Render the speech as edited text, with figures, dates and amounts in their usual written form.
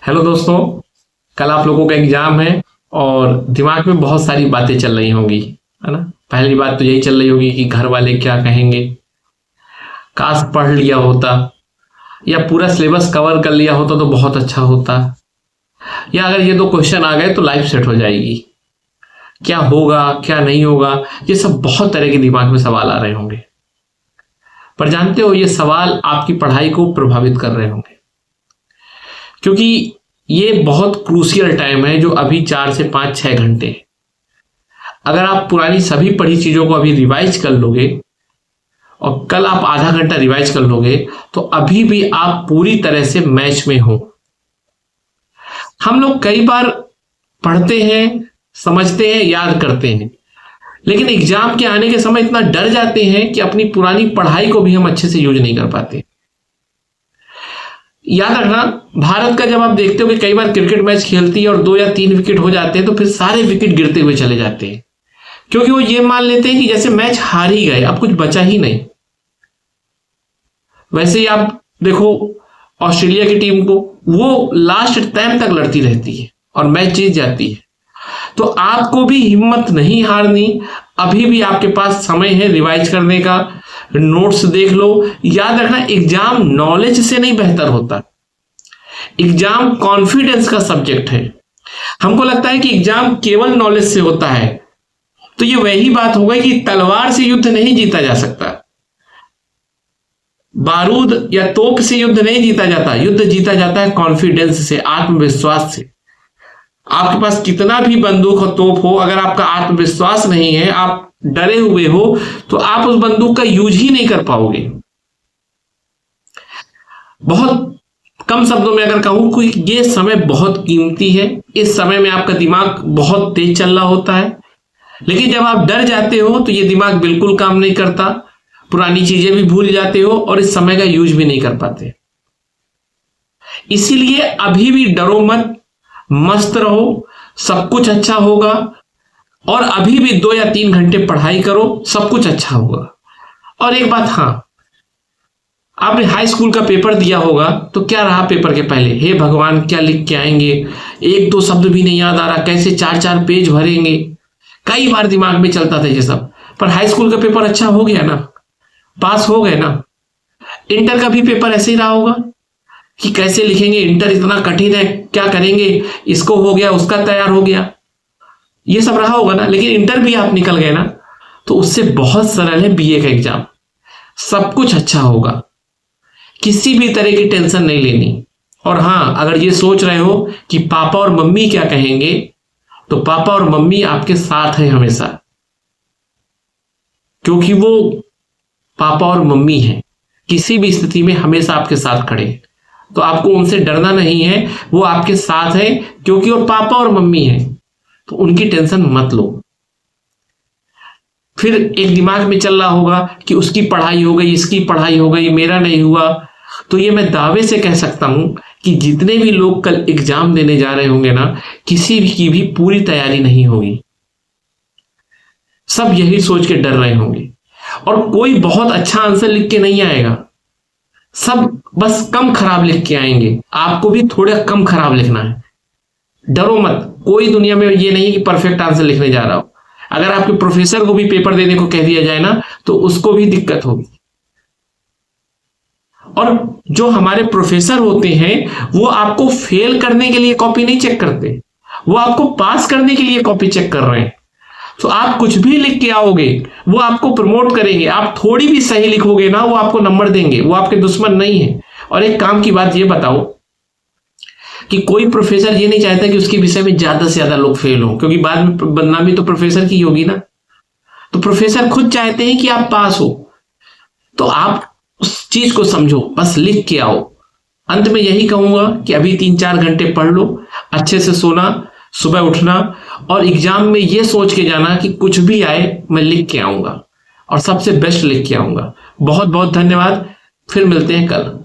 Hello दोस्तों, कल आप लोगों का एग्जाम है और दिमाग में बहुत सारी बातें चल रही होंगी, है ना। पहली बात तो यही चल रही होगी कि घर वाले क्या कहेंगे, काश पढ़ लिया होता या पूरा सिलेबस कवर कर लिया होता तो बहुत अच्छा होता, या अगर ये दो क्वेश्चन आ गए तो लाइफ सेट हो जाएगी, क्या होगा क्या नहीं होगा। ये सब बहुत तरह के दिमाग में सवाल आ रहे होंगे, पर जानते हो ये सवाल आपकी पढ़ाई को प्रभावित कर रहे होंगे, क्योंकि ये बहुत क्रूशियल टाइम है जो अभी 4 से 5-6 घंटे है। अगर आप पुरानी सभी पढ़ी चीजों को अभी रिवाइज कर लोगे और कल आप आधा घंटा रिवाइज कर लोगे तो अभी भी आप पूरी तरह से मैच में हो। हम लोग कई बार पढ़ते हैं, समझते हैं, याद करते हैं, लेकिन एग्जाम के आने के समय इतना डर जाते हैं कि अपनी पुरानी पढ़ाई को भी हम अच्छे से यूज नहीं कर पाते। याद रखना, भारत का जब आप देखते हो कि कई बार क्रिकेट मैच खेलती है और 2 या 3 विकेट हो जाते हैं तो फिर सारे विकेट गिरते हुए चले जाते हैं, क्योंकि वो ये मान लेते हैं कि जैसे मैच हार ही गए, अब कुछ बचा ही नहीं। वैसे ही आप देखो ऑस्ट्रेलिया की टीम को, वो लास्ट टाइम तक लड़ती रहती है और मैच जीत जाती है। तो आपको भी हिम्मत नहीं हारनी, अभी भी आपके पास समय है रिवाइज करने का, नोट्स देख लो। याद रखना, एग्जाम नॉलेज से नहीं बेहतर होता, एग्जाम कॉन्फिडेंस का सब्जेक्ट है। हमको लगता है कि एग्जाम केवल नॉलेज से होता है, तो ये वही बात हो गई कि तलवार से युद्ध नहीं जीता जा सकता, बारूद या तोप से युद्ध नहीं जीता जाता, युद्ध जीता जाता है कॉन्फिडेंस से, आत्मविश्वास से। आपके पास कितना भी बंदूक और तोप हो, अगर आपका आत्मविश्वास नहीं है, आप डरे हुए हो, तो आप उस बंदूक का यूज ही नहीं कर पाओगे। बहुत कम शब्दों में अगर कहूं कि ये समय बहुत कीमती है, इस समय में आपका दिमाग बहुत तेज चल रहा होता है, लेकिन जब आप डर जाते हो तो ये दिमाग बिल्कुल काम नहीं करता, पुरानी चीजें भी भूल जाते हो और इस समय का यूज भी नहीं कर पाते। इसीलिए अभी भी डरो मत, मस्त रहो, सब कुछ अच्छा होगा। और अभी भी 2 या 3 घंटे पढ़ाई करो, सब कुछ अच्छा होगा। और एक बात, हाँ, आपने हाई स्कूल का पेपर दिया होगा तो क्या रहा पेपर के पहले, हे भगवान क्या लिख के आएंगे, 1-2 शब्द भी नहीं याद आ रहा, कैसे 4-4 पेज भरेंगे। कई बार दिमाग में चलता था ये सब, पर हाई स्कूल का पेपर अच्छा हो गया ना, पास हो गए ना। इंटर का भी पेपर ऐसे ही रहा होगा कि कैसे लिखेंगे, इंटर इतना कठिन है, क्या करेंगे, इसको हो गया, उसका तैयार हो गया, ये सब रहा होगा ना। लेकिन इंटर भी आप निकल गए ना, तो उससे बहुत सरल है बीए का एग्जाम, सब कुछ अच्छा होगा, किसी भी तरह की टेंशन नहीं लेनी। और हां, अगर ये सोच रहे हो कि पापा और मम्मी क्या कहेंगे, तो पापा और मम्मी आपके साथ हैं हमेशा, क्योंकि वो पापा और मम्मी हैं, किसी भी स्थिति में हमेशा आपके साथ खड़े। तो आपको उनसे डरना नहीं है, वो आपके साथ है, क्योंकि वो पापा और मम्मी हैं, तो उनकी टेंशन मत लो। फिर एक दिमाग में चल रहा होगा कि उसकी पढ़ाई हो गई, इसकी पढ़ाई हो गई, मेरा नहीं हुआ। तो ये मैं दावे से कह सकता हूं कि जितने भी लोग कल एग्जाम देने जा रहे होंगे ना, किसी भी की भी पूरी तैयारी नहीं होगी, सब यही सोच के डर रहे होंगे। और कोई बहुत अच्छा आंसर लिख के नहीं आएगा, सब बस कम खराब लिख के आएंगे। आपको भी थोड़ा कम खराब लिखना है, डरो मत। कोई दुनिया में ये नहीं है कि परफेक्ट आंसर लिखने जा रहा हो। अगर आपके प्रोफेसर को भी पेपर देने को कह दिया जाए ना, तो उसको भी दिक्कत होगी। और जो हमारे प्रोफेसर होते हैं वो आपको फेल करने के लिए कॉपी नहीं चेक करते, वो आपको पास करने के लिए कॉपी चेक कर रहे हैं। तो आप कुछ भी लिख के आओगे, वो आपको प्रमोट करेंगे। आप थोड़ी भी सही लिखोगे ना, वो आपको नंबर देंगे, वो आपके दुश्मन नहीं है। और एक काम की बात ये बताओ कि कोई प्रोफेसर ये नहीं चाहता कि उसके विषय में ज्यादा से ज्यादा लोग फेल हो, क्योंकि बाद में बदनामी तो प्रोफेसर की होगी ना। तो प्रोफेसर खुद चाहते हैं कि आप पास हो, तो आप उस चीज को समझो, बस लिख के आओ। अंत में यही कहूंगा कि अभी 3-4 घंटे पढ़ लो, अच्छे से सोना, सुबह उठना, और एग्जाम में ये सोच के जाना कि कुछ भी आए मैं लिख के आऊंगा और सबसे बेस्ट लिख के आऊंगा। बहुत बहुत धन्यवाद, फिर मिलते हैं कल।